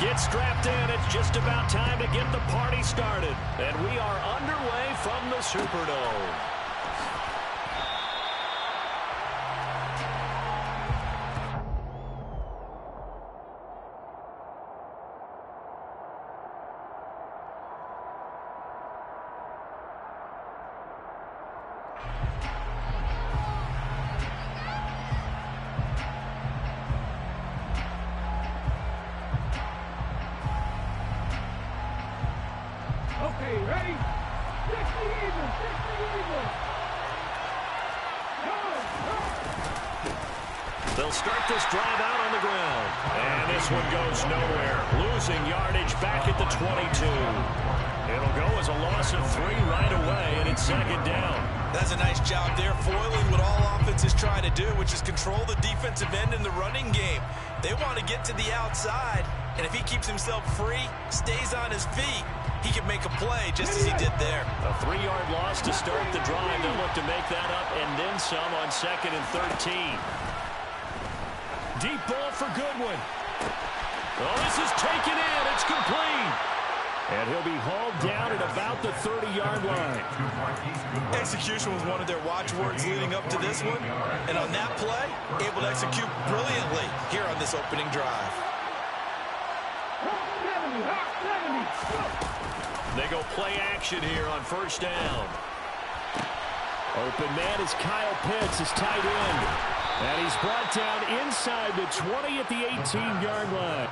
Get strapped in. It's just about time to get the party started. And we are underway from the Superdome. Okay, ready? 60 even, 60 even. They'll start this drive out on the ground. And this one goes nowhere. Losing yardage back at the 22. It'll go as a loss of 3 right away, and it's second down. That's a nice job there, foiling what all offenses try to do, which is control the defensive end in the running game. They want to get to the outside, and if he keeps himself free, stays on his feet, he can make a play just as he did there. A 3-yard loss to start the drive. They'll look to make that up and then some on 2nd and 13. Deep ball for Goodwin. Oh, this is taken in. It's complete. And he'll be hauled down at about the 30-yard line. Execution was one of their watchwords leading up to this one. And on that play, able to execute brilliantly here on this opening drive. They go play action here on first down. Open man is Kyle Pitts, his tight end. And he's brought down inside the 20 at the 18-yard line.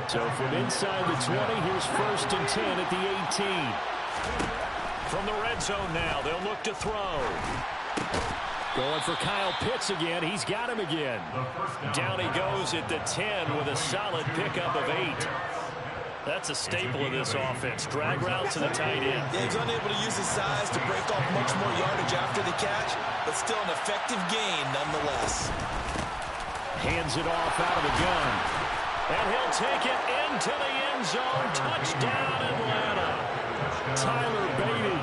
So from inside the 20, here's 1st and 10 at the 18. From the red zone now, they'll look to throw. Going for Kyle Pitts again. He's got him again. Down he goes at the 10 with a solid pickup of 8. That's a staple of this offense. Drag route to the tight end. Yeah, he's unable to use his size to break off much more yardage after the catch, but still an effective gain nonetheless. Hands it off out of the gun. And he'll take it into the end zone. Touchdown, Atlanta. Tyler Beatty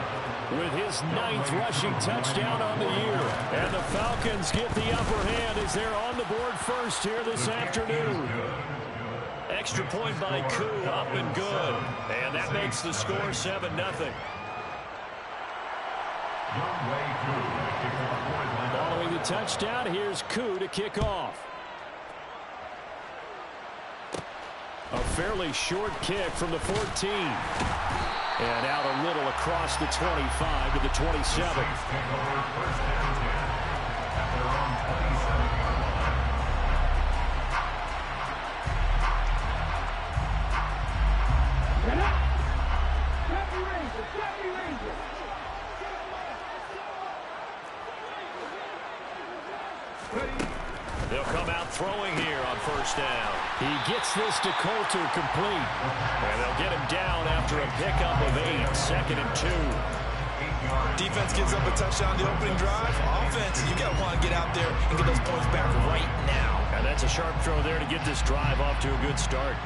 with his 9th rushing touchdown on the year. And the Falcons get the upper hand as they're on the board first here this afternoon. Extra point by Koo, up and good. And that makes the score 7-0. Following the touchdown, here's Koo to kick off. A fairly short kick from the 14. And out a little across the 25 to the 27. They'll come out throwing here on first down. He gets this to Coulter complete. And they'll get him down after a pickup of 8. 2nd and 2. Defense gives up a touchdown the opening drive. Offense, you got to want to get out there and get those points back right now. And that's a sharp throw there to get this drive off to a good start.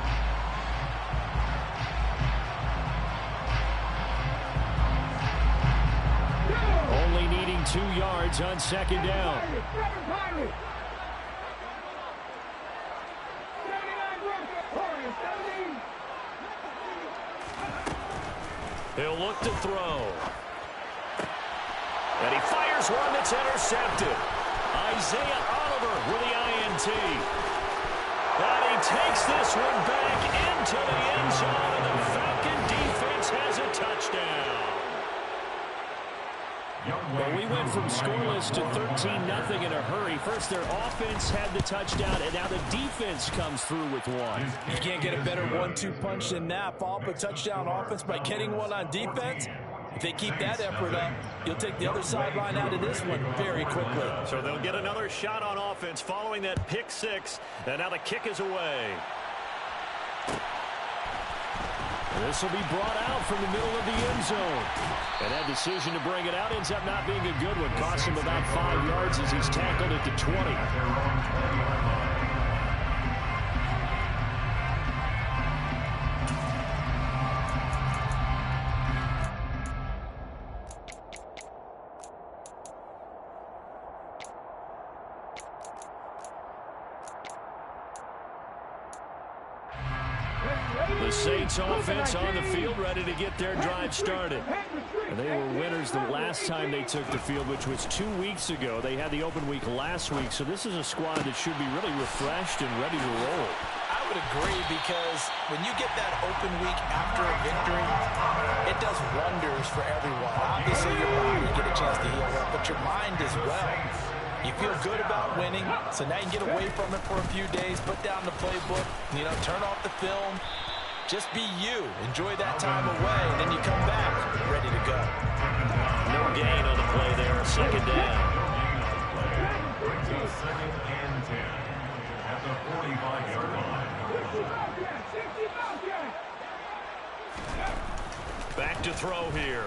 Only needing 2 yards on 2nd down. He'll look to throw. And he fires one that's intercepted. Isaiah Oliver with the INT. And he takes this one back into the end zone, and the Falcon defense has a touchdown. Well, we went from scoreless to 13-0 in a hurry. First, their offense had the touchdown, and now the defense comes through with one. You can't get a better 1-2 punch than that. Follow up a touchdown offense by getting one on defense. If they keep that effort up, you'll take the other sideline out of this one very quickly. So they'll get another shot on offense following that pick 6, and now the kick is away. This will be brought out from the middle of the end zone. And that decision to bring it out ends up not being a good one. Costs him about 5 yards as he's tackled at the 20. The Saints offense on the field, ready to get their drive started. And they were winners the last time they took the field, which was 2 weeks ago. They had the open week last week, so this is a squad that should be really refreshed and ready to roll. I would agree, because when you get that open week after a victory, it does wonders for everyone. Obviously, your body will get a chance to heal up, but your mind as well. You feel good about winning, so now you can get away from it for a few days, put down the playbook, turn off the film. Just be you. Enjoy that time away, and then you come back ready to go. No gain on the play there. Second down. Second and 10 at the 45-yard line. Back to throw here.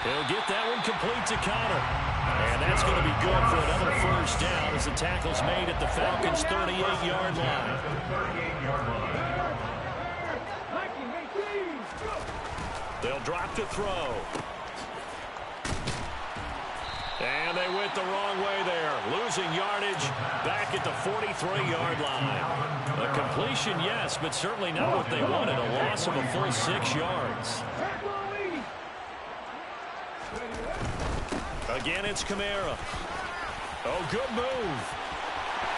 He'll get that one complete to Connor. And that's going to be good for another first down as the tackle's made at the Falcons' 38-yard line. They'll drop to throw. And they went the wrong way there. Losing yardage back at the 43-yard line. A completion, yes, but certainly not what they wanted. A loss of a full 6 yards. Again, it's Kamara. Oh, good move.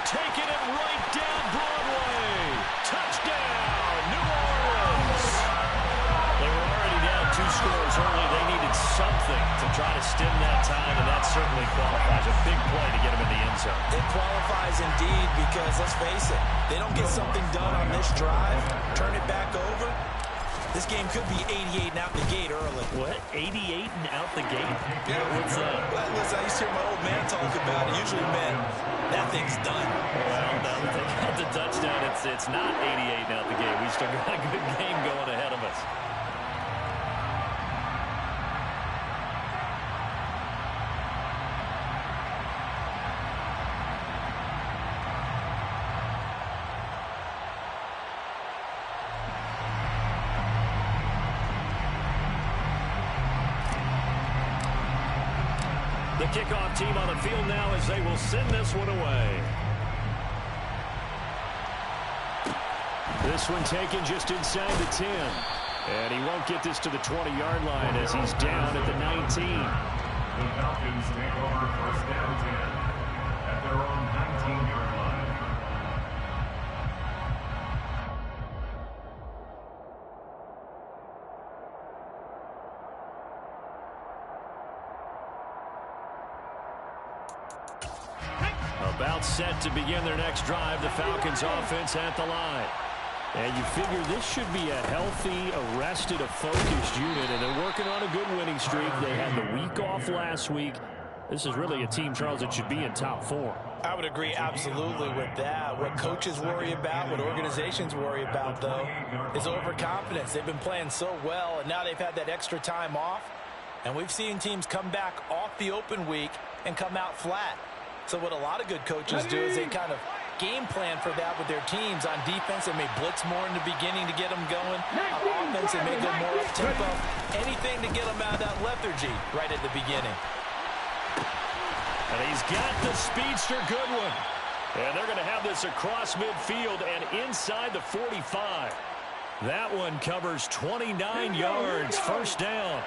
Taking it right down Broadway. Touchdown, New Orleans. They were already down 2 scores early. They needed something to try to stem that tide, and that certainly qualifies. A big play to get them in the end zone. It qualifies indeed, because let's face it, they don't get something done on this drive, turn it back over, this game could be 88 and out the gate early. What? 88 and out the gate? Yeah, what's that? Well, listen, I used to hear my old man talk about it. Usually meant that thing's done. Well, now that they got the touchdown, it's not 88 and out the gate. We still got a good game going ahead of us. The kickoff team on the field now as they will send this one away. This one taken just inside the 10. And he won't get this to the 20-yard line as he's down at the 19. The Falcons take over first down 10 at their own 19-yard line. About set to begin their next drive, the Falcons offense at the line. And you figure this should be a healthy, arrested, a focused unit, and they're working on a good winning streak. They had the week off last week. This is really a team, Charles, that should be in top 4. I would agree absolutely with that. What coaches worry about, what organizations worry about, though, is overconfidence. They've been playing so well, and now they've had that extra time off. And we've seen teams come back off the open week and come out flat. So what a lot of good coaches do is they kind of game plan for that with their teams. On defense, they may blitz more in the beginning to get them going. On offense, they may go more up-tempo. Anything to get them out of that lethargy right at the beginning. And he's got the speedster, good one. And they're going to have this across midfield and inside the 45. That one covers 29 yards, first down.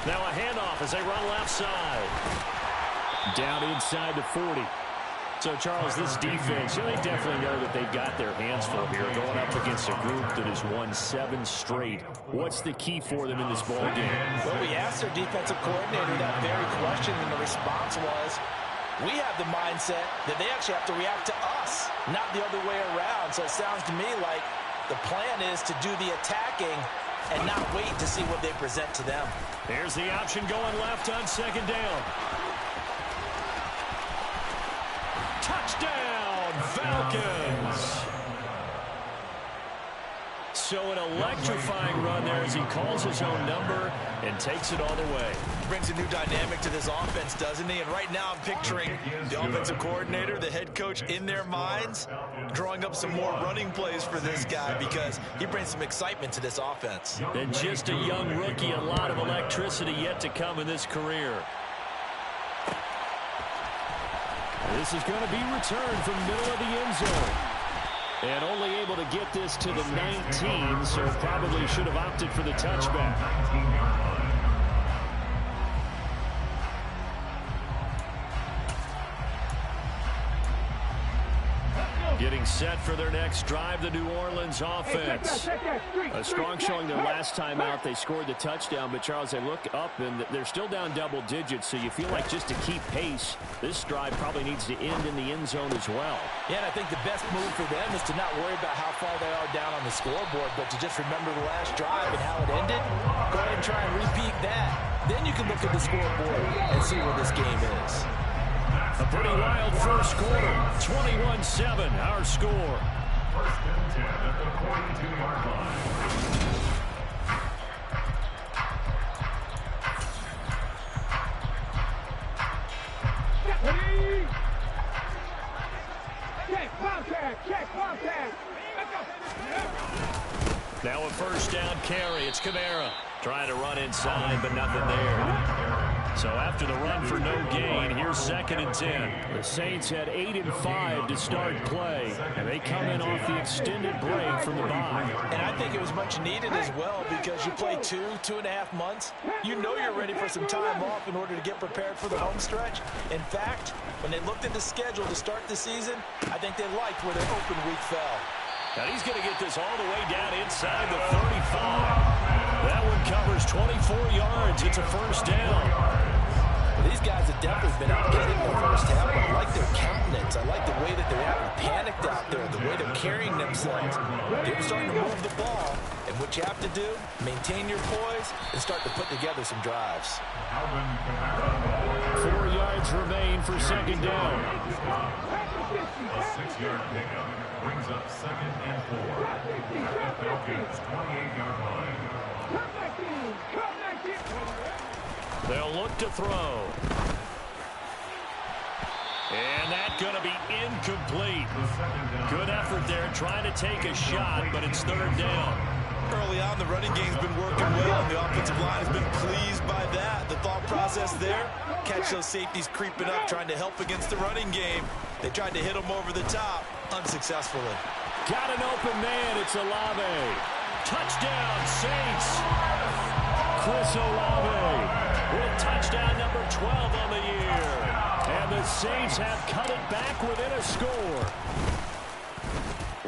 Now a handoff as they run left side. Down inside the 40. So, Charles, this defense, they definitely know that they've got their hands full here, going up against a group that has won 7 straight. What's the key for them in this ball game? Well, we asked their defensive coordinator that very question, and the response was, we have the mindset that they actually have to react to us, not the other way around. So it sounds to me like the plan is to do the attacking and not wait to see what they present to them. Here's the option going left on second down. Touchdown, Falcons! So an electrifying run there as he calls his own number and takes it all the way. Brings a new dynamic to this offense, doesn't he? And right now I'm picturing the offensive coordinator, the head coach in their minds, drawing up some more running plays for this guy because he brings some excitement to this offense. And just a young rookie, a lot of electricity yet to come in this career. This is going to be returned from middle of the end zone. And only able to get this to the 19, so probably should have opted for the touchback. Getting set for their next drive, the New Orleans offense. A strong showing their last time out. They scored the touchdown, but Charles, they look up and they're still down double digits, so you feel like just to keep pace, this drive probably needs to end in the end zone as well. Yeah, and I think the best move for them is to not worry about how far they are down on the scoreboard, but to just remember the last drive and how it ended. Go ahead and try and repeat that. Then you can look at the scoreboard and see where this game is. A pretty wild first quarter. 21-7, our score. First and 10 at the 42-yard line. Check contact. Now a first down carry. It's Kamara trying to run inside, but nothing there. So after the run for no gain, here's 2nd and 10. The Saints had 8 and 5 to start play, and they come in off the extended break from the bye. And I think it was much needed as well because you play 2.5 months. You know you're ready for some time off in order to get prepared for the home stretch. In fact, when they looked at the schedule to start the season, I think they liked where their open week fell. And he's going to get this all the way down inside the 35. That one covers 24 yards. It's a first down. These guys have definitely been out getting the first half, but I like their countenance. I like the way that they're acting panicked out there, the way they're carrying themselves. They're starting to move the ball, and what you have to do, maintain your poise and start to put together some drives. 4 yards remain for second down. A 6-yard pickup brings up 2nd and 4 at the Falcons' 28-yard line. They'll look to throw. And that's going to be incomplete. Good effort there trying to take a shot, but it's 3rd down. Early on, the running game's been working well, and the offensive line has been pleased by that. The thought process there, catch those safeties creeping up, trying to help against the running game. They tried to hit them over the top, unsuccessfully. Got an open man. It's Olave. Touchdown, Saints. Chris Olave with touchdown number 12 on the year. And the Saints have cut it back within a score.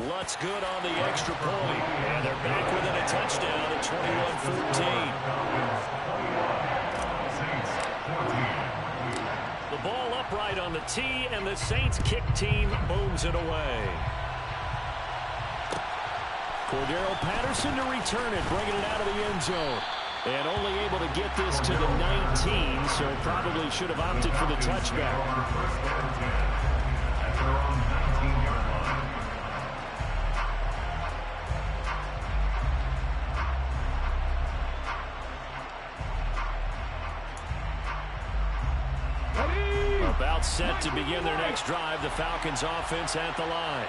Lutz good on the extra point. And they're back within a touchdown at 21-14. The ball upright on the tee, and the Saints kick team booms it away. Cordero Patterson to return it, bringing it out of the end zone. And only able to get this to the 19, so probably should have opted for the touchback. About set to begin their next drive, the Falcons offense at the line.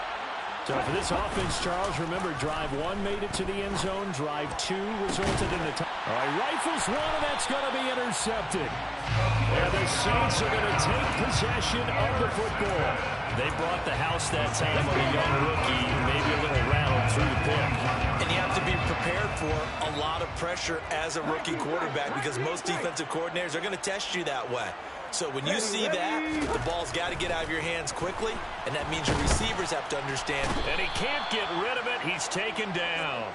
So for this offense, Charles, remember, drive 1 made it to the end zone. Drive 2 resulted in the touchdown. All right, rifles one, and that's going to be intercepted. And the Saints are going to take possession of the football. They brought the house that time on a young rookie, maybe a little rattled through the pick. And you have to be prepared for a lot of pressure as a rookie quarterback because most defensive coordinators are going to test you that way. So when you see that, the ball's got to get out of your hands quickly, and that means your receivers have to understand. And he can't get rid of it. He's taken down.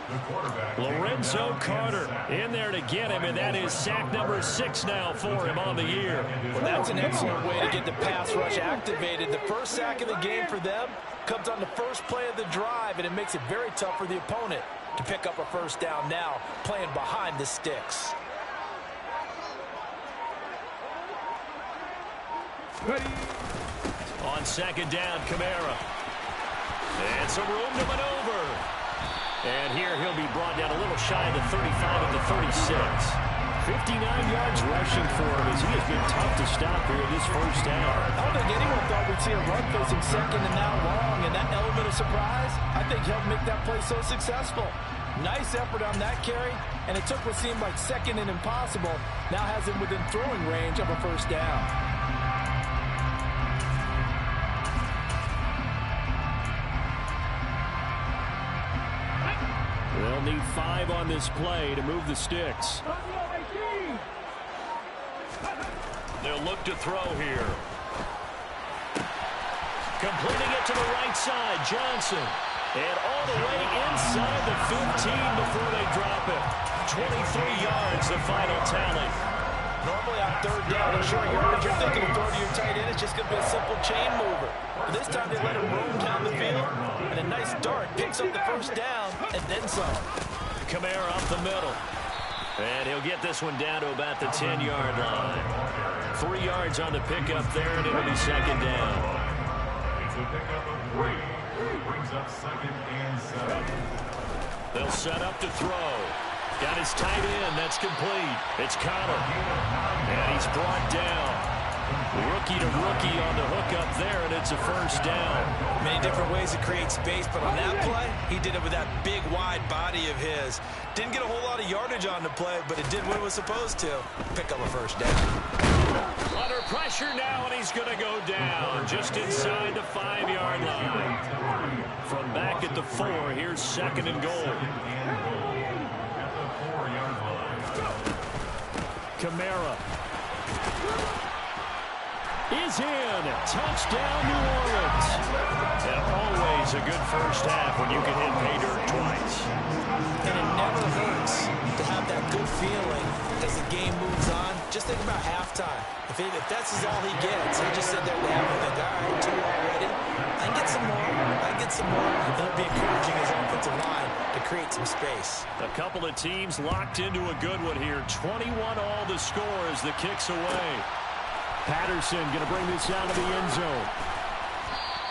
Lorenzo Carter in there to get him, and that is sack number 6 now for him on the year. Well, that's an excellent way to get the pass rush activated. The first sack of the game for them comes on the first play of the drive, and it makes it very tough for the opponent. to pick up a first down now, playing behind the sticks. Ready. On second down, Kamara. And some room to maneuver. And here he'll be brought down a little shy of the 35 at the 36. 59 yards rushing for him as he has been tough to stop here in this first half. I don't think anyone thought we'd see a run facing second and now long, and that element of surprise, I think, helped make that play so successful. Nice effort on that carry, and it took what seemed like second and impossible, now has him within throwing range of a first down. They'll need 5 on this play to move the sticks. They'll look to throw here. Completing it to the right side, Johnson. And all the way inside the 15 before they drop it. 23 yards, the final tally. Normally on third down and short yardage, you're thinking of throw to your tight end. It's just going to be a simple chain mover. But this time they let him roam down the field. And a nice dart picks up the first down and then some. Kamara up the middle. And he'll get this one down to about the 10-yard line. 3 yards on the pickup there, and it'll be second down. It's a pickup of 3. Brings up second and 7. They'll set up to throw. Got his tight end. That's complete. It's Connor. And he's brought down. Rookie to rookie on the hook up there, and it's a first down. Many different ways to create space, but on that play, he did it with that big, wide body of his. Didn't get a whole lot of yardage on the play, but it did what it was supposed to. Pick up a first down. Under pressure now, and he's going to go down just inside the 5-yard line. From back at the 4, here's second and goal. Kamara is in. Touchdown, New Orleans. And always a good first half when you can hit pay dirt twice. And it never hurts to have that good feeling as the game moves on. Just think about halftime. If that's all he gets, he'll just sit there and have and think, all right, 2 already. I can get some more. I can get some more. It'll be encouraging his offensive line to create some space. A couple of teams locked into a good one here. 21 all the score as the kick's away. Patterson going to bring this out of the end zone.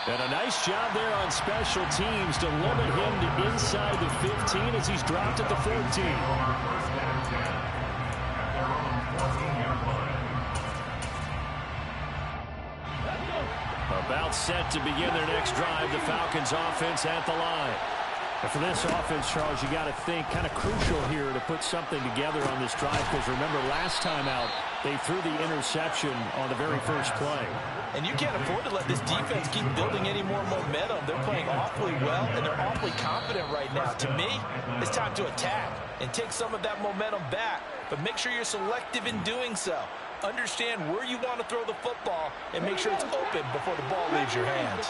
And a nice job there on special teams to limit him to inside the 15 as he's dropped at the 14. About set to begin their next drive, the Falcons offense at the line. And for this offense, Charles, you got to think kind of crucial here to put something together on this drive, because remember last time out they threw the interception on the very first play. And you can't afford to let this defense keep building any more momentum. They're playing awfully well, and they're awfully confident right now. To me, it's time to attack and take some of that momentum back, but make sure you're selective in doing so. Understand where you want to throw the football and make sure it's open before the ball leaves your hands.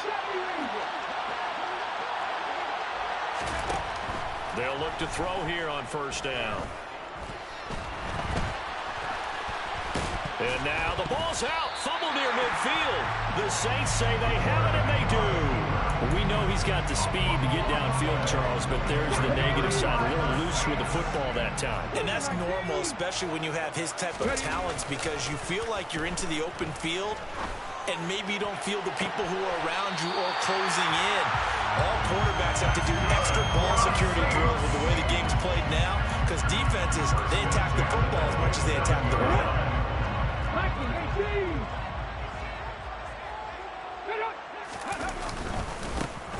They'll look to throw here on first down. And now the ball's out. Fumble near midfield. The Saints say they have it, and they do. We know he's got the speed to get downfield, Charles, but there's the negative side. A little loose with the football that time. And that's normal, especially when you have his type of talents, because you feel like you're into the open field, and maybe you don't feel the people who are around you or closing in. All quarterbacks have to do extra ball security drills with the way the game's played now, because defenses, they attack the football as much as they attack the rim.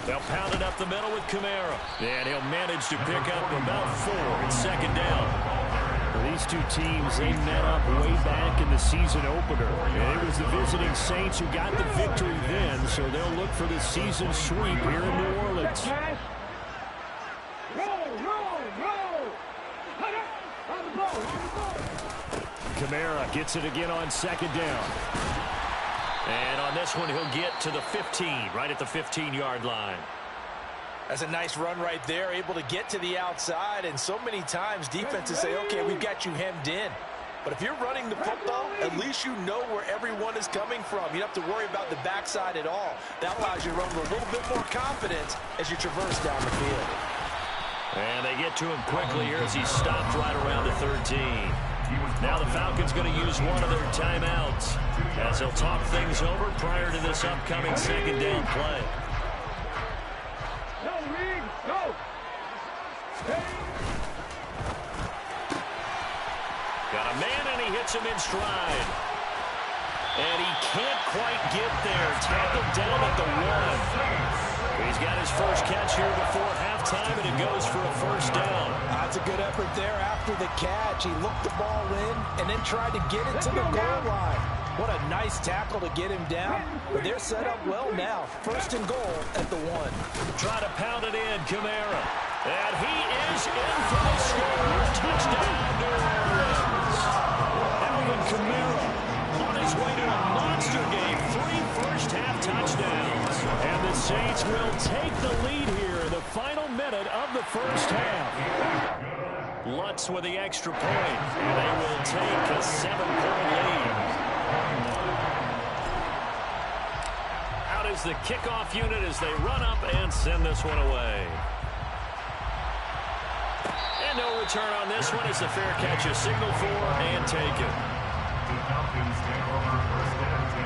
They'll pound it up the middle with Kamara. And he'll manage to pick up about 4 in second down. These two teams, they met up way back in the season opener. And it was the visiting Saints who got the victory then, so they'll look for the season sweep here in New Orleans. Kamara gets it again on second down. And on this one, he'll get to the 15, right at the 15-yard line. That's a nice run right there, able to get to the outside. And so many times defenses say, okay, we've got you hemmed in. But if you're running the football, at least you know where everyone is coming from. You don't have to worry about the backside at all. That allows you to run with a little bit more confidence as you traverse down the field. And they get to him quickly here as he's stopped right around the 13. Now the Falcons going to use one of their timeouts as they'll talk things over prior to this upcoming second down play. Go, Reed, go. Got a man, and he hits him in stride. And he can't quite get there. Tackled down at the 1. He's got his first catch here before halftime, and it goes for a first down. That's a good effort there after the catch. He looked the ball in and then tried to get it to the goal line. What a nice tackle to get him down. But they're set up well now. First and goal at the 1. Try to pound it in, Kamara. And he is in for the score. Touchdown, New Orleans. Alvin Kamara on his way to a monster game. 3 first-half touchdowns. And the Saints will take the lead here in the final minute of the first half. Lutz with the extra point. And they will take a 7-point lead. Out is the kickoff unit as they run up and send this one away. And no return on this one as the fair catch is signaled for and taken. The Falcons take over first and 10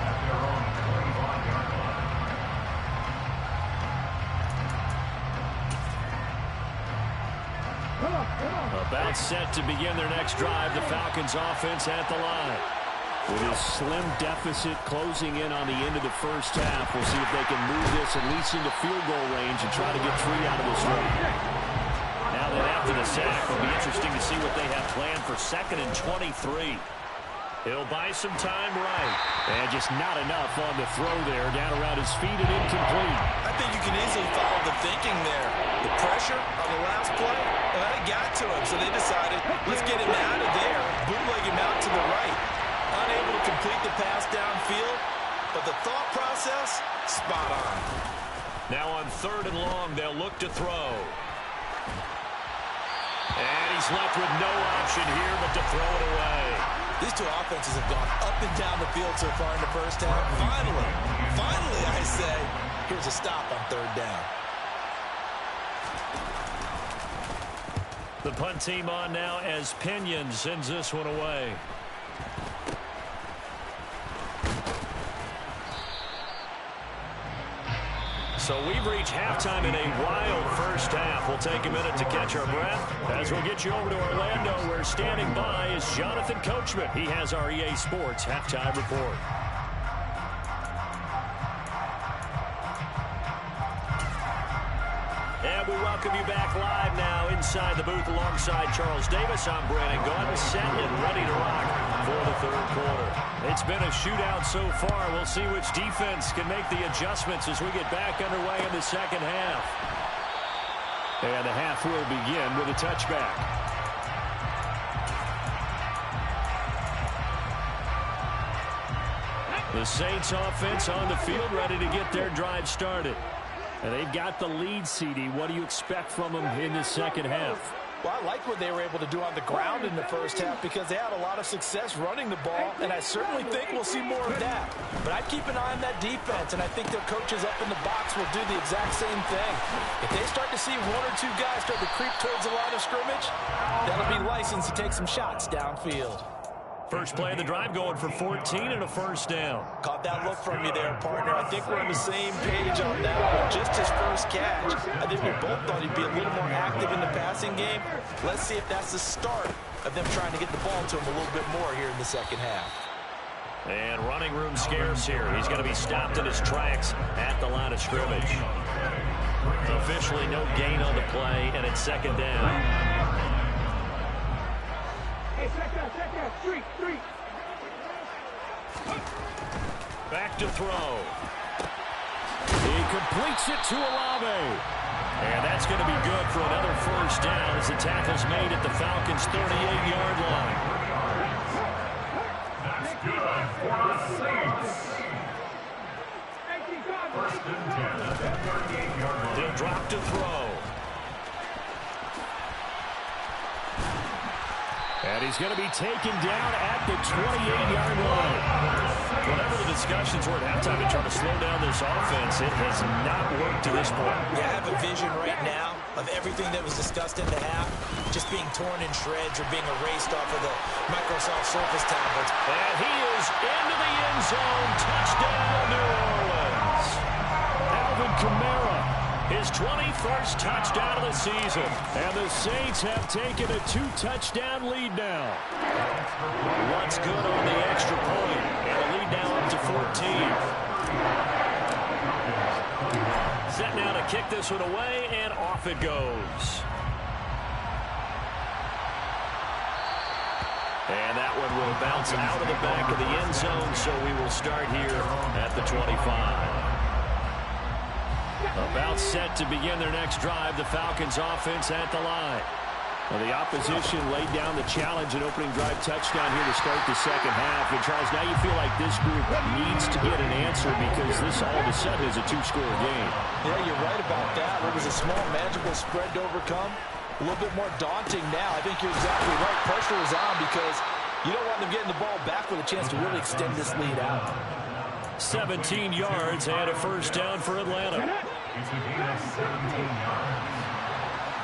at their own 25-yard line. About set to begin their next drive, the Falcons offense at the line. With his slim deficit closing in on the end of the first half, we'll see if they can move this at least into field goal range and try to get 3 out of this drive. Now that after the sack, it'll be interesting to see what they have planned for 2nd and 23. He'll buy some time right. And just not enough on the throw there. Down around his feet and incomplete. I think you can easily follow the thinking there. The pressure on the last play, well, it got to him, so they decided, let's get him out of there, bootleg him out to the right. Unable to complete the pass downfield, but the thought process, spot on. Now on 3rd and long, they'll look to throw. And he's left with no option here but to throw it away. These two offenses have gone up and down the field so far in the first half. Finally, I say, here's a stop on 3rd down. The punt team on now as Pinion sends this one away. So we've reached halftime in a wild first half. We'll take a minute to catch our breath as we'll get you over to Orlando, where standing by is Jonathan Coachman. He has our EA Sports halftime report. And we welcome you back live now inside the booth alongside Charles Davis. I'm Brandon Gaudin, set and ready to rock for the 3rd quarter. It's been a shootout so far. We'll see which defense can make the adjustments as we get back underway in the second half. And the half will begin with a touchback. The Saints offense on the field ready to get their drive started. And they've got the lead, CD. What do you expect from them in the second half? Well, I like what they were able to do on the ground in the first half because they had a lot of success running the ball, and I certainly think we'll see more of that. But I'd keep an eye on that defense, and I think their coaches up in the box will do the exact same thing. If they start to see 1 or 2 guys start to creep towards the line of scrimmage, that'll be licensed to take some shots downfield. First play of the drive going for 14 and a first down. Caught that look from you there, partner. I think we're on the same page on that one. Just his first catch. I think we both thought he'd be a little more active in the passing game. Let's see if that's the start of them trying to get the ball to him a little bit more here in the second half. And running room scarce here. He's going to be stopped in his tracks at the line of scrimmage. Officially no gain on the play, and it's 2nd down. Check that, street. Back to throw. He completes it to Olave. And that's going to be good for another first down as the tackle's made at the Falcons' 38-yard line. That's good for the Saints. First and 10 at that 38-yard line. He'll drop to throw. And he's going to be taken down at the 28-yard line. Whatever the discussions were at halftime to try to slow down this offense, it has not worked to this point. Yeah, I have a vision right now of everything that was discussed in the half just being torn in shreds or being erased off of the Microsoft Surface tablets. And he is into the end zone. Touchdown, New Orleans. Alvin Kamara, his 21st touchdown of the season. And the Saints have taken a 2-touchdown lead now. What's good on the extra point? And the lead now up to 14. Set now to kick this one away, and off it goes. And that one will bounce out of the back of the end zone, so we will start here at the 25. About set to begin their next drive, the Falcons offense at the line. Well, the opposition laid down the challenge and opening drive touchdown here to start the second half. And, Charles, now you feel like this group needs to get an answer because this all of a sudden is a two-score game. Yeah, you're right about that. It was a small, manageable spread to overcome. A little bit more daunting now. I think you're exactly right. Pressure is on because you don't want them getting the ball back with a chance to really extend this lead out. 17 yards and a first down for Atlanta. It's a gain of 17 yards.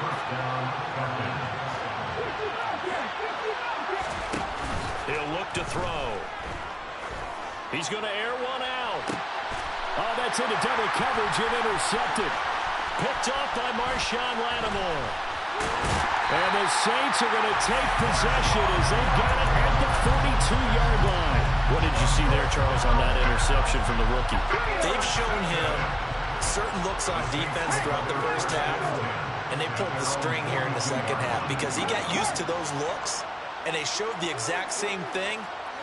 First down, Falcons. He'll look to throw. He's going to air one out. Oh, that's into double coverage and intercepted. Picked off by Marshawn Lattimore. And the Saints are going to take possession as they got it at the 42-yard line. What did you see there, Charles, on that interception from the rookie? They've shown him certain looks on defense throughout the first half, and they pulled the string here in the second half because he got used to those looks, and they showed the exact same thing,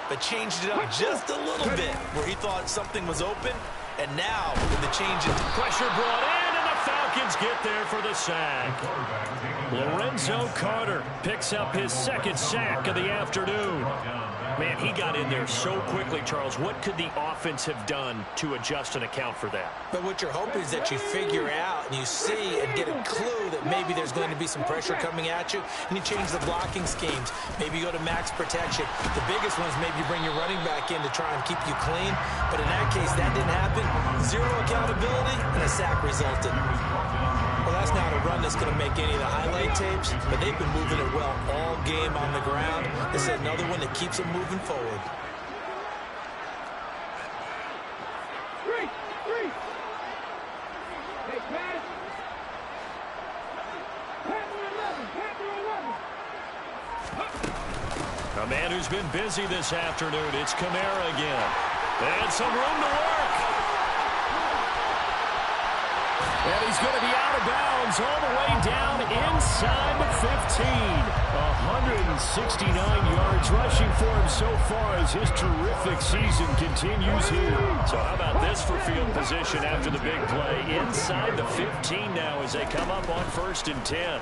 but changed it up just a little bit where he thought something was open, and now with the change in pressure brought in, and the Falcons get there for the sack. Lorenzo Carter picks up his second sack of the afternoon. Man, he got in there so quickly, Charles. What could the offense have done to adjust and account for that? But what you're hoping is that you figure out and you see and get a clue that maybe there's going to be some pressure coming at you, and you change the blocking schemes. Maybe you go to max protection. The biggest one is maybe you bring your running back in to try and keep you clean. But in that case, that didn't happen. Zero accountability, and a sack resulted. Well, that's not a run that's going to make any of the highlight tapes, but they've been moving it well all game on the ground. This is another one that keeps them moving forward. Three. Hey, pass. A man who's been busy this afternoon, it's Kamara again. And some room to work. And he's going to be out of bounds all the way down inside the 15. 169 yards rushing for him so far as his terrific season continues here. So how about this for field position after the big play? Inside the 15 now as they come up on 1st and 10.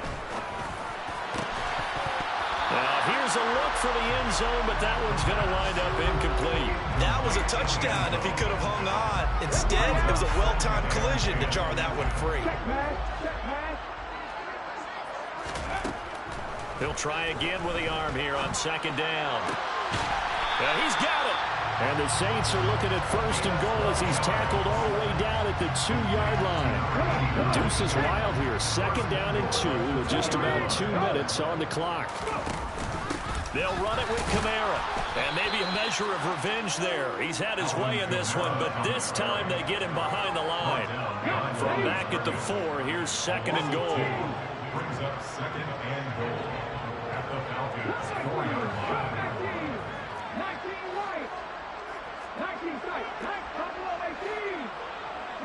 Now here's a look for the end zone, but that one's going to wind up incomplete. That was a touchdown if he could have hung on. Instead, it was a well-timed collision to jar that one free. He'll try again with the arm here on 2nd down. And he's got it. And the Saints are looking at 1st and goal as he's tackled all the way down at the 2-yard line. The deuce is wild here. 2nd down and 2 with just about 2 minutes on the clock. They'll run it with Kamara. And maybe a measure of revenge there. He's had his way in this one, but this time they get him behind the line. From back at the 4, here's 2nd and goal. Brings up 2nd and goal at the Falcons 4-yard line. 19 right. 19 tight. 18.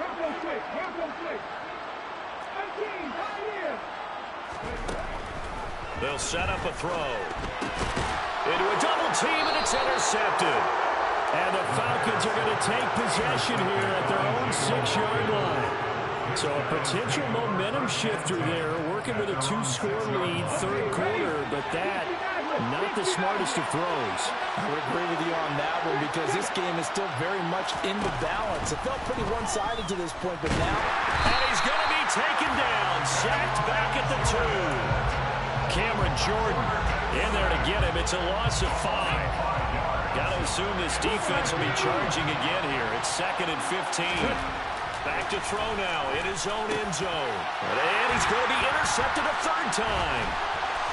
Rambo quick. 18. Right here. They'll set up a throw. Into a double team, and it's intercepted. And the Falcons are going to take possession here at their own 6-yard line. So a potential momentum shifter there, working with a 2-score lead, 3rd quarter, but that, not the smartest of throws. I would agree with you on that one because this game is still very much in the balance. It felt pretty one-sided to this point, but now... And he's going to be taken down, sacked back at the 2. Cameron Jordan in there to get him. It's a loss of 5. Got to assume this defense will be charging again here. It's 2nd and 15. Back to throw now in his own end zone. And he's going to be intercepted a 3rd time.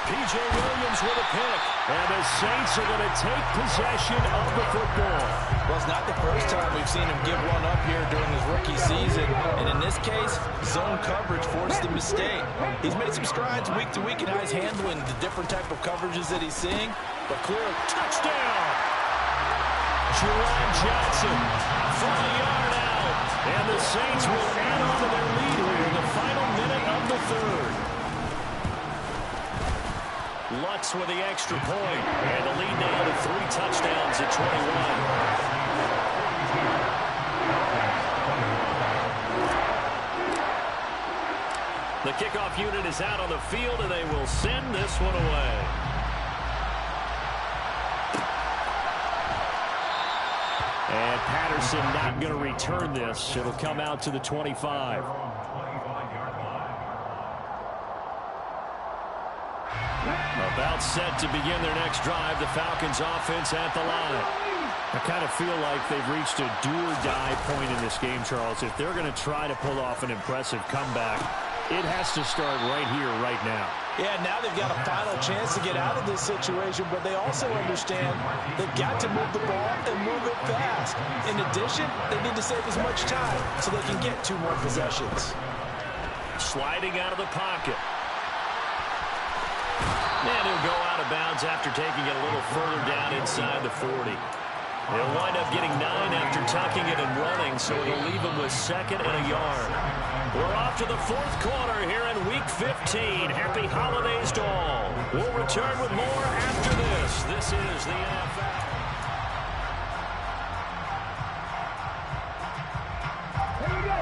P.J. Williams with a pick. And the Saints are going to take possession of the football. Well, it's not the first time we've seen him give one up here during his rookie season. And in this case, zone coverage forced the mistake. He's made some strides week to week in how he's handling the different type of coverages that he's seeing. But clear touchdown. Juwan Johnson from the yard out. And the Saints will add on to their lead here in the final minute of the 3rd. Lutz with the extra point. And the lead now to 3 touchdowns at 21. The kickoff unit is out on the field, and they will send this one away. And Patterson not going to return this. It'll come out to the 25. About set to begin their next drive. The Falcons offense at the line. I kind of feel like they've reached a do-or-die point in this game, Charles. If they're going to try to pull off an impressive comeback, it has to start right here, right now. Yeah, now they've got a final chance to get out of this situation, but they also understand they've got to move the ball and move it fast. In addition, they need to save as much time so they can get 2 more possessions. Sliding out of the pocket. And he'll go out of bounds after taking it a little further down inside the 40. He'll wind up getting 9 after tucking it and running, so it'll leave him with 2nd and a yard. We're off to the 4th quarter here in Week 15. Happy holidays to all. We'll return with more after this. This is the NFL. Here we go.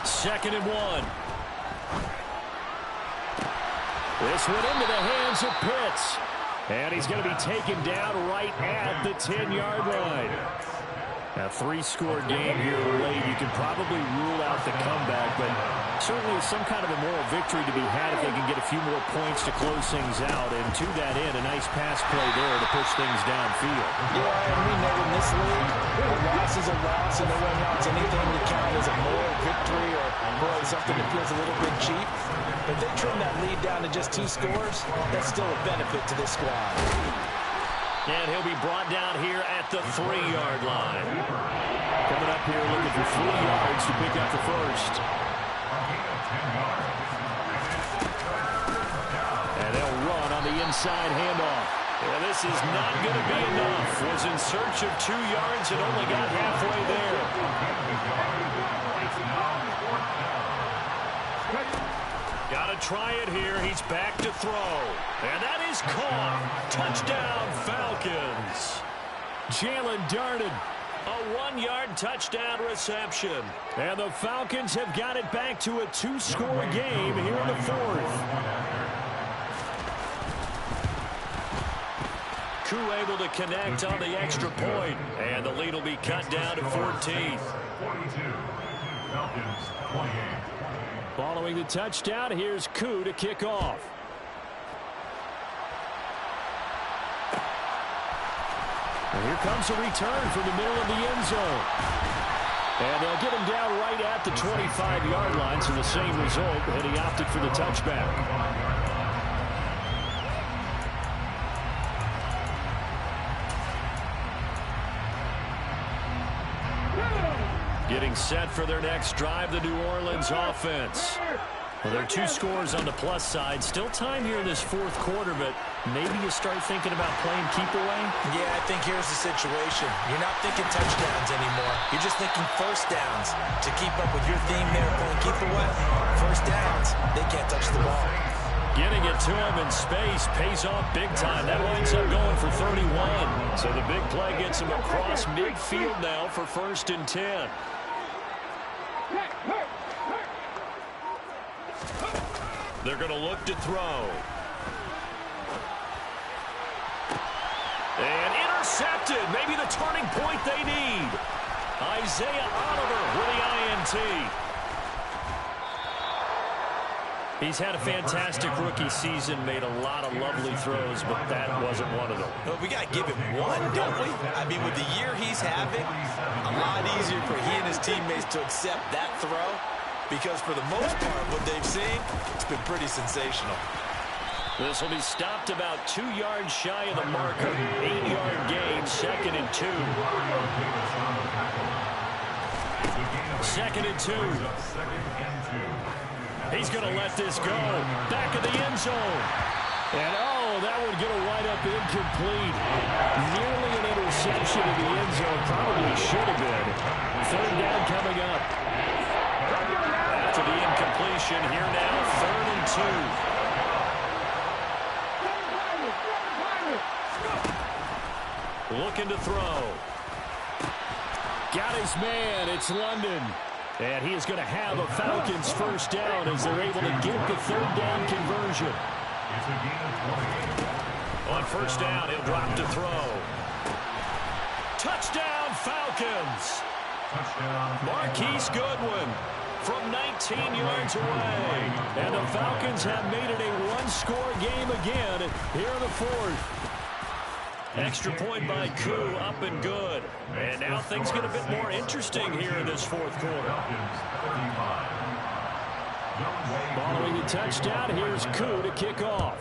2nd and 1. This one into the hands of Pitts. And he's going to be taken down right at the 10-yard line. A 3-score game here late. You can probably rule out the comeback, but certainly some kind of a moral victory to be had if they can get a few more points to close things out. And to that end, a nice pass play there to push things downfield. Yeah, and we know in this league, a loss is a loss, and no one wants anything to count as a moral victory or something that feels a little bit cheap. If they trim that lead down to just 2 scores, that's still a benefit to this squad. And he'll be brought down here at the 3-yard line. Coming up here looking for 3 yards to pick up the first. And they'll run on the inside handoff. Yeah, this is not going to be enough. Was in search of 2 yards and only got halfway there. Got to try it here. He's back to throw. And that is caught. Touchdown, Falcons. Jalen Darden, a 1-yard touchdown reception. And the Falcons have got it back to a 2-score game here in the 4th. Koo able to connect on the extra point. And the lead will be cut down to 14. 42. Falcons 28. Following the touchdown, here's Koo to kick off. And here comes a return from the middle of the end zone. And they'll get him down right at the 25-yard line, so the same result, and he opted for the touchback. Getting set for their next drive, the New Orleans offense. Well, there are 2 scores on the plus side. Still time here in this 4th quarter, but maybe you start thinking about playing keep away? Yeah, I think here's the situation. You're not thinking touchdowns anymore. You're just thinking first downs. To keep up with your theme there, playing keep away. First downs, they can't touch the ball. Getting it to him in space pays off big time. That winds up going for 31. So the big play gets him across midfield now for 1st and 10. They're going to look to throw. And intercepted. Maybe the turning point they need. Isaiah Oliver with the INT. He's had a fantastic rookie season, made a lot of lovely throws, but that wasn't one of them. Well, we got to give him one, don't we? I mean, with the year he's having, a lot easier for he and his teammates to accept that throw because for the most part, what they've seen, it's been pretty sensational. This will be stopped about 2 yards shy of the marker. 8-yard gain, 2nd and 2. 2nd and 2. He's going to let this go. Back of the end zone. And, oh, that would get a wind up incomplete. Nearly an interception in the end zone. Probably should have been. 3rd down coming up. After the incompletion, here now, 3rd and 2. Looking to throw. Got his man. It's London. And he is going to have a Falcons first down as they're able to get the 3rd down conversion. On first down, he'll drop to throw. Touchdown, Falcons. Marquise Goodwin from 19 yards away. And the Falcons have made it a one-score game again here in the 4th. Extra point by Koo, up and good. And now things get a bit more interesting here in this 4th quarter. Following the touchdown, here's Koo to kick off.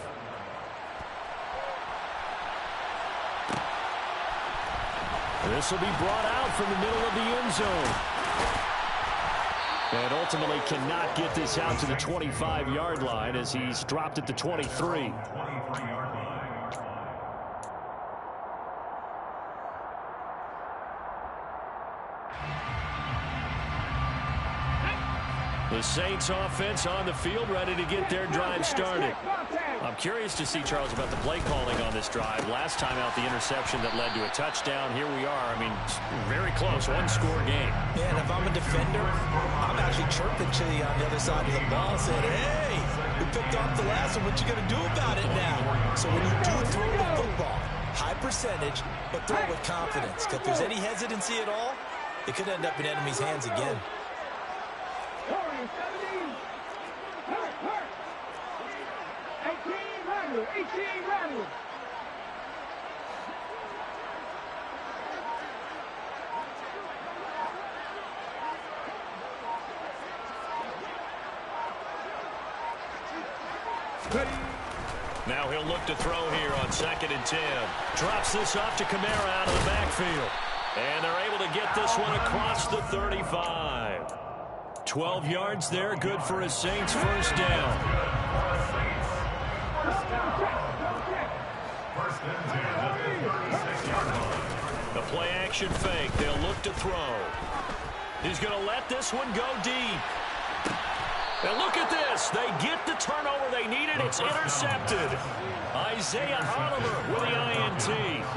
This will be brought out from the middle of the end zone. And ultimately cannot get this out to the 25-yard line as he's dropped at the 23. The Saints offense on the field, ready to get their drive started. I'm curious to see, Charles, about the play calling on this drive. Last time out, the interception that led to a touchdown. Here we are. I mean, very close, one-score game. Yeah, and if I'm a defender, I'm actually chirping to you on the other side of the ball, saying, hey, we picked off the last one. What you going to do about it now? So when you do throw the football, high percentage, but throw with confidence. If there's any hesitancy at all, it could end up in enemy's hands again. 17. Hurt. 18 rattle. Now he'll look to throw here on 2nd and 10. Drops this off to Kamara out of the backfield. And they're able to get this one across the 35. 12 yards there, good for a Saints first down. The play action fake. They'll look to throw. He's going to let this one go deep. And look at this. They get the turnover they needed. It's intercepted. Isaiah Oliver with the INT.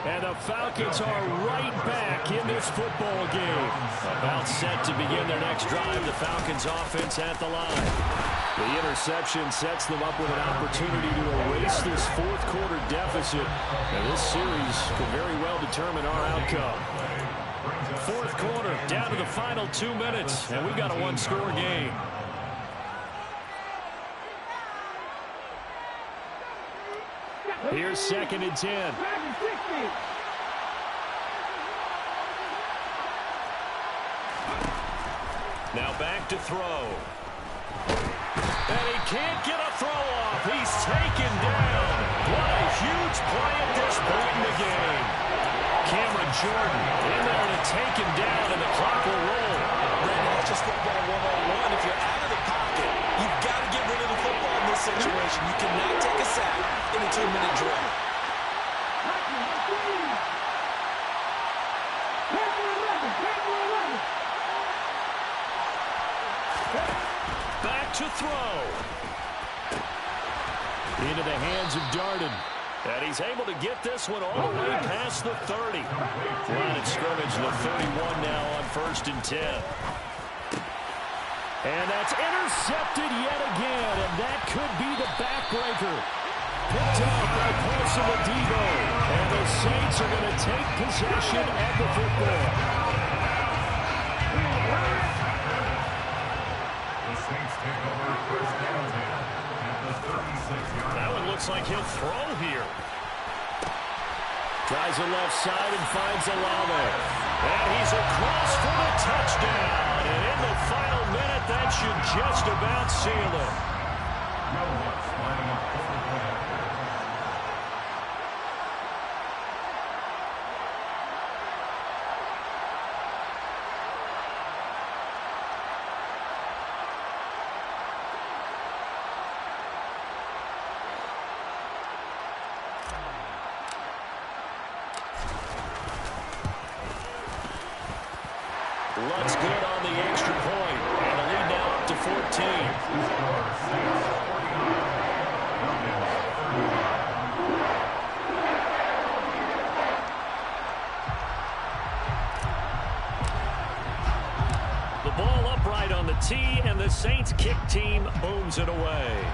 And the Falcons are right back in this football game. About set to begin their next drive. The Falcons offense at the line. The interception sets them up with an opportunity to erase this 4th quarter deficit. And this series could very well determine our outcome. 4th quarter, down to the final 2 minutes. And we've got a one-score game. Here's 2nd and 10. Now back to throw. And he can't get a throw off. He's taken down. What a huge play at this point in the game. Cameron Jordan in there to take him down, and the clock will roll. Brandon, that's just football 101. If you're out of the pocket, you've got to get rid of the football in this situation. You cannot take a sack in a 2-minute drill. Back to throw. Into the hands of Darden. And he's able to get this one all the way past the 30. Line of scrimmage, the 31 now on 1st and 10. And that's intercepted yet again, and that could be the backbreaker. Picked up by Paulson Adebo, and the Saints are going to take possession of the football. The Saints take over first down. looks like he'll throw here. Tries the left side and finds Olave. And he's across for the touchdown. And in the final minute, that should just about seal it. Looks good on the extra point. And the lead now up to 14. The ball upright on the tee, and the Saints kick team booms it away.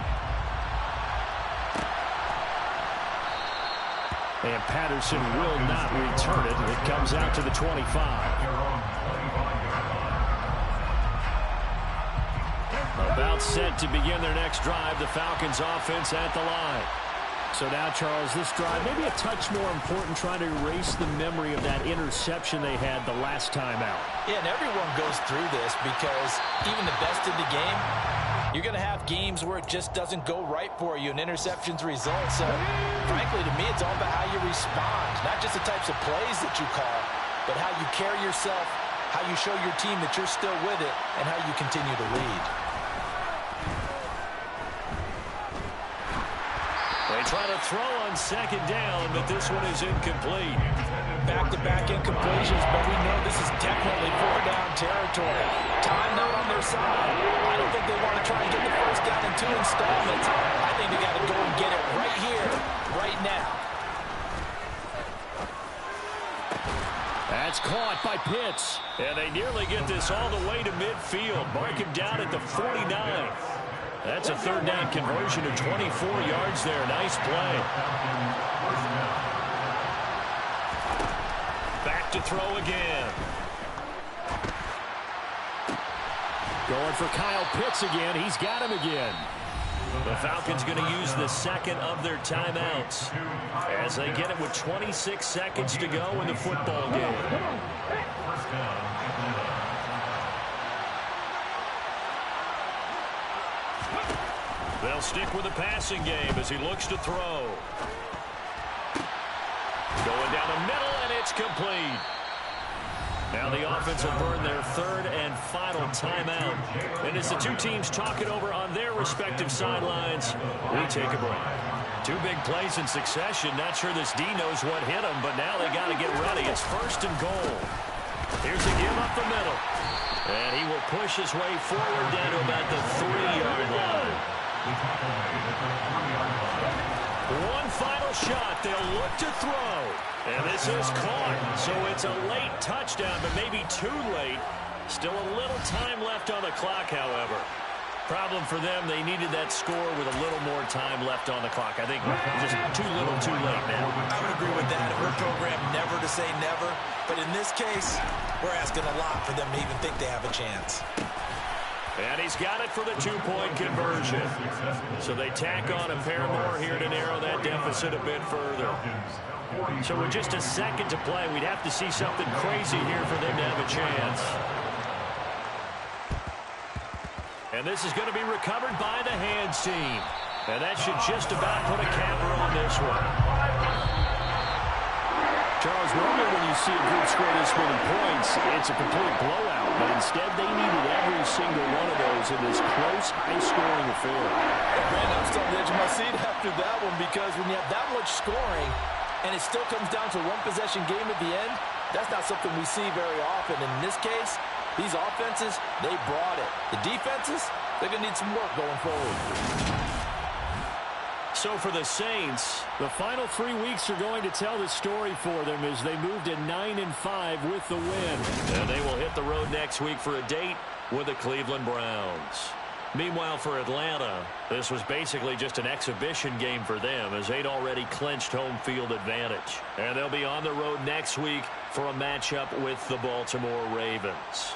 And Patterson will not return it. It comes out to the 25. About set to begin their next drive. The Falcons offense at the line. So now, Charles, this drive maybe a touch more important, trying to erase the memory of that interception they had the last time out. Yeah, and everyone goes through this because even the best in the game, you're going to have games where it just doesn't go right for you, and interceptions result. So, frankly, to me, it's all about how you respond, not just the types of plays that you call, but how you carry yourself, how you show your team that you're still with it, and how you continue to lead. They try to throw on second down, but this one is incomplete. Back-to-back incompletions, but we know this is definitely four-down territory. Time not on their side. I don't think they want to try and get the first down in 2 installments. I think they got to go and get it right here, right now. That's caught by Pitts. And they nearly get this all the way to midfield. Mark him down at the 49. That's a third down conversion of 24 yards there. Nice play. Back to throw again. Going for Kyle Pitts again. He's got him again. The Falcons going to use the second of their timeouts as they get it with 26 seconds to go in the football game. They'll stick with the passing game as he looks to throw. Going down the middle, and it's complete. Now the offense will burn their third and final timeout. And as the two teams talk it over on their respective sidelines, we take a break. Two big plays in succession. Not sure this D knows what hit him, but now they got to get ready. It's first and goal. Here's a give up the middle. And he will push his way forward down to about the 3-yard line. One final shot. They'll look to throw. And this is caught. So it's a late touchdown, but maybe too late. Still a little time left on the clock, however. Problem for them, they needed that score with a little more time left on the clock. I think just too little too late, man. I would agree with that. We're programmed never to say never. But in this case, we're asking a lot for them to even think they have a chance. And he's got it for the two-point conversion. So they tack on a pair more here to narrow that deficit a bit further. So with just a second to play, we'd have to see something crazy here for them to have a chance. And this is going to be recovered by the hands team. And that should just about put a capper on this one. Charles, normally when you see a group score this many points, it's a complete blowout. But instead, they needed every single one of those in this close, high-scoring affair. Man, I'm still on the edge of my seat after that one, because when you have that much scoring and it still comes down to a one-possession game at the end, that's not something we see very often. And in this case, these offenses, they brought it. The defenses, they're going to need some work going forward. So for the Saints, the final 3 weeks are going to tell the story for them as they move to 9-5 with the win. And they will hit the road next week for a date with the Cleveland Browns. Meanwhile, for Atlanta, this was basically just an exhibition game for them as they'd already clinched home field advantage. And they'll be on the road next week for a matchup with the Baltimore Ravens.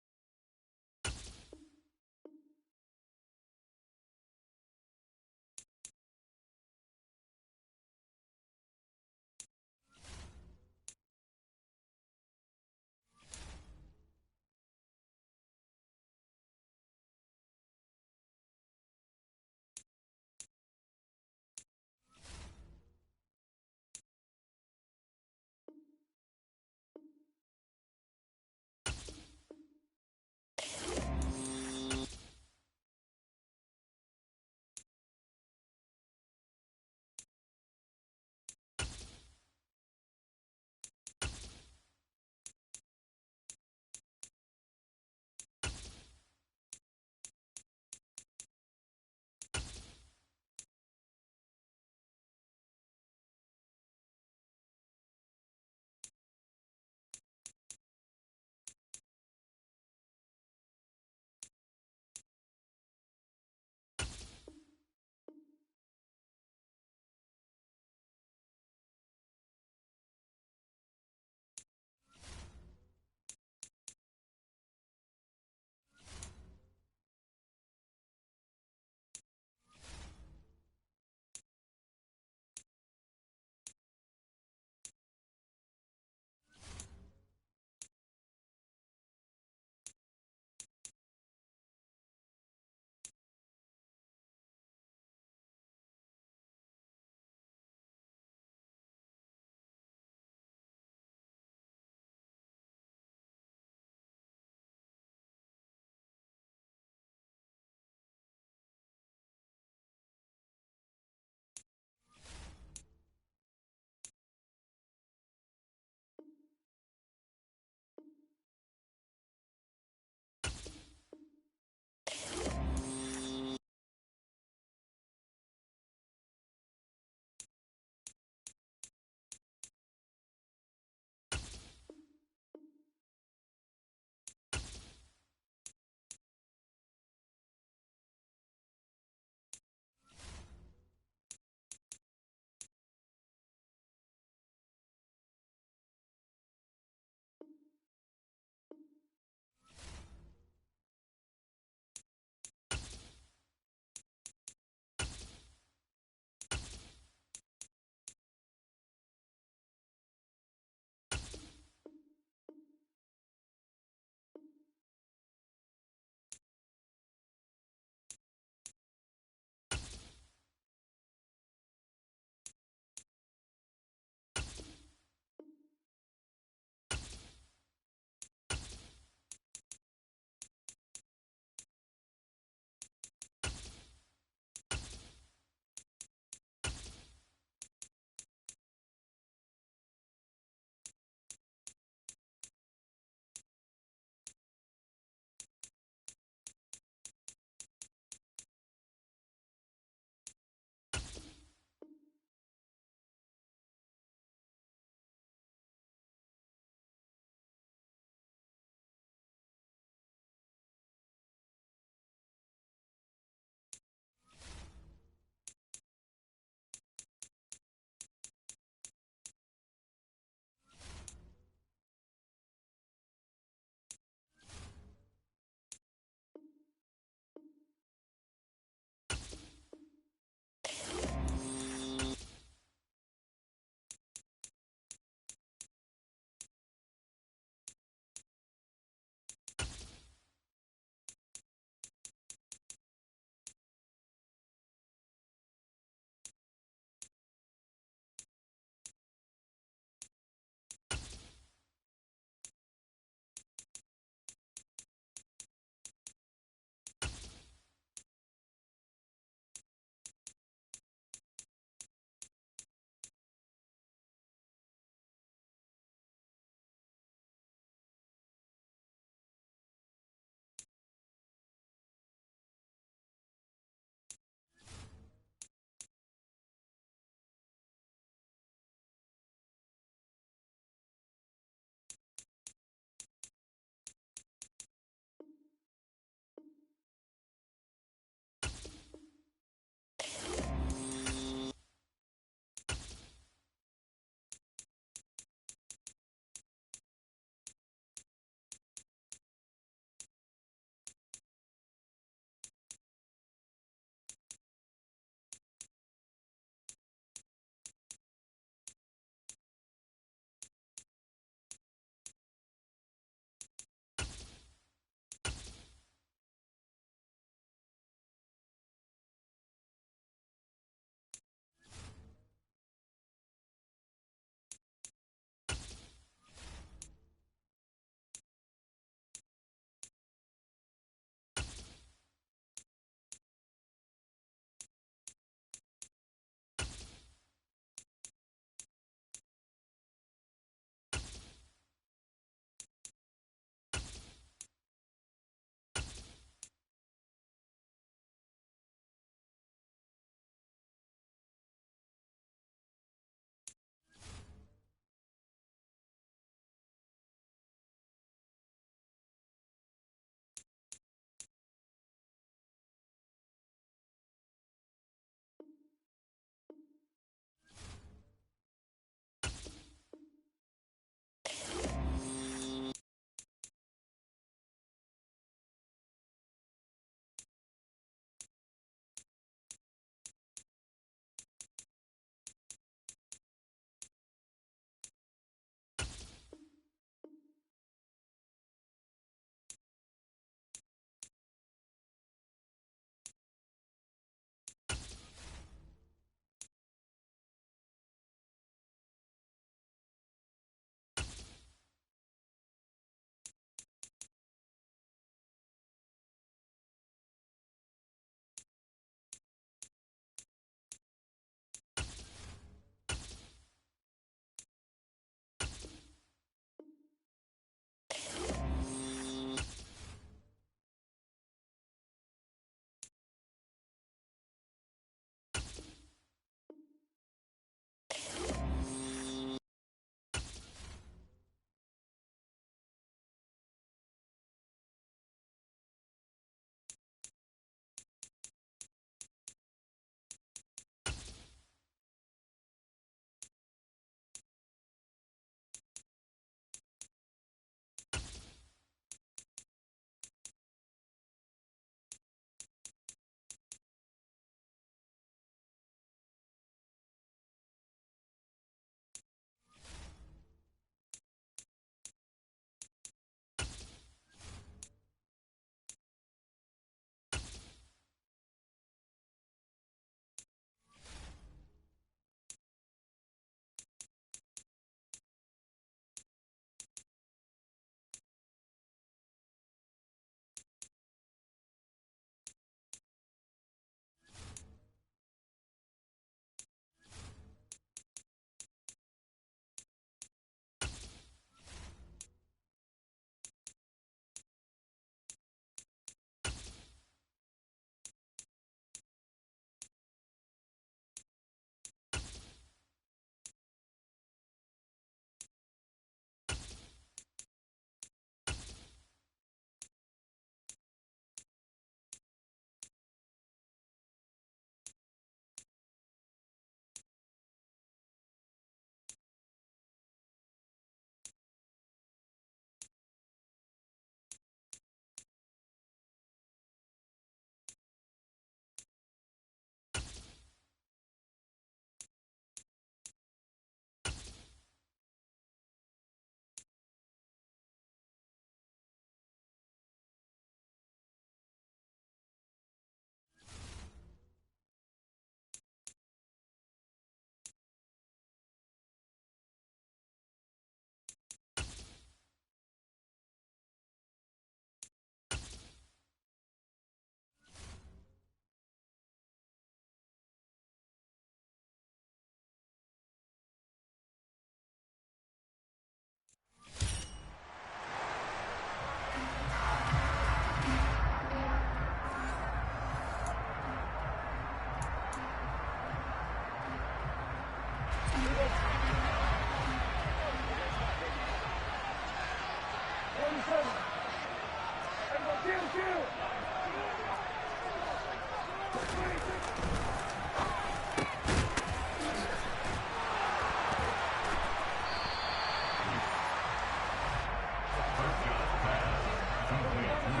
A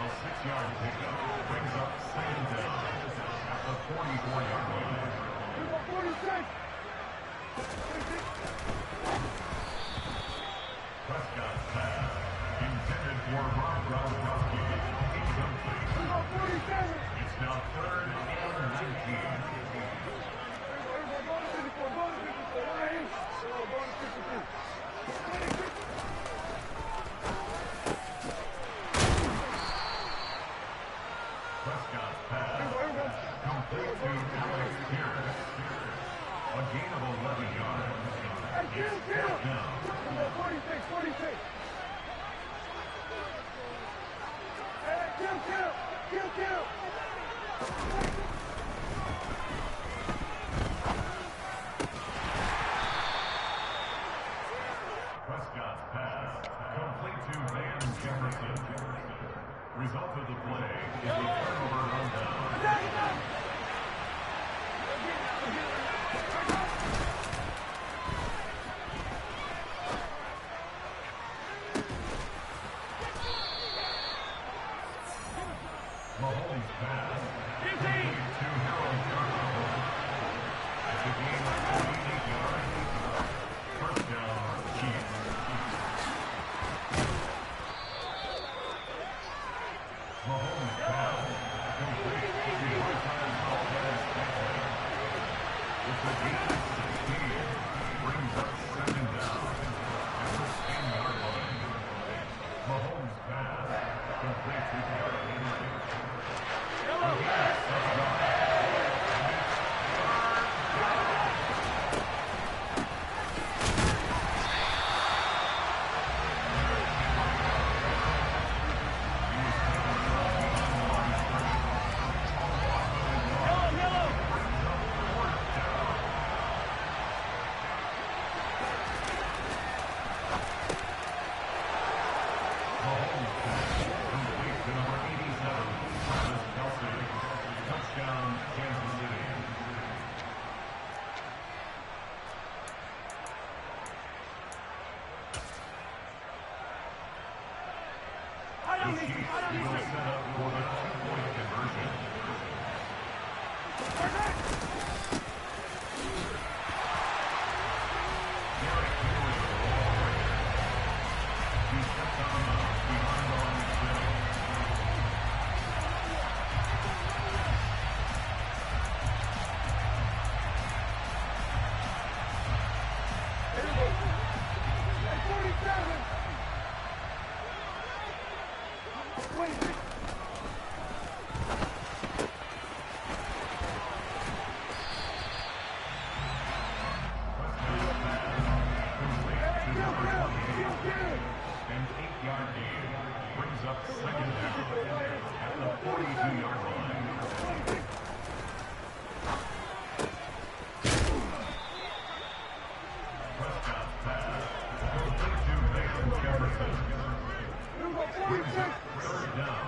6-yard pickup brings up second down at the 44-yard line. Prescott's pass, intended for Rob Gronkowski, incomplete. It's now 3rd and 19. Prescott's pass, complete to Alex Pierce. A gain of 11 yards. It's 4th down. 46. Kill. Prescott's pass, complete to Van Jefferson. Result of the play is a turnover on down. Mahomes pass, complete to Harold Carmichael. It's a gain of 48 yards. 1st down, Chiefs. Mahomes pass, complete to Martin Valdez-Scantling. It's a gain of 16, brings up 2nd down at the 10-yard line. Mahomes pass, complete to Derrick Henry. A gain of 7 yards. Touchdown, Kansas City. The Chiefs will set up for the 2-point conversion. Derrick Henry. He steps on the behind the line of scrimmage. An 8-yard gain brings up 2nd down at the 42-yard line. Prescott's pass, complete to Van Jefferson. Brings up 3rd down.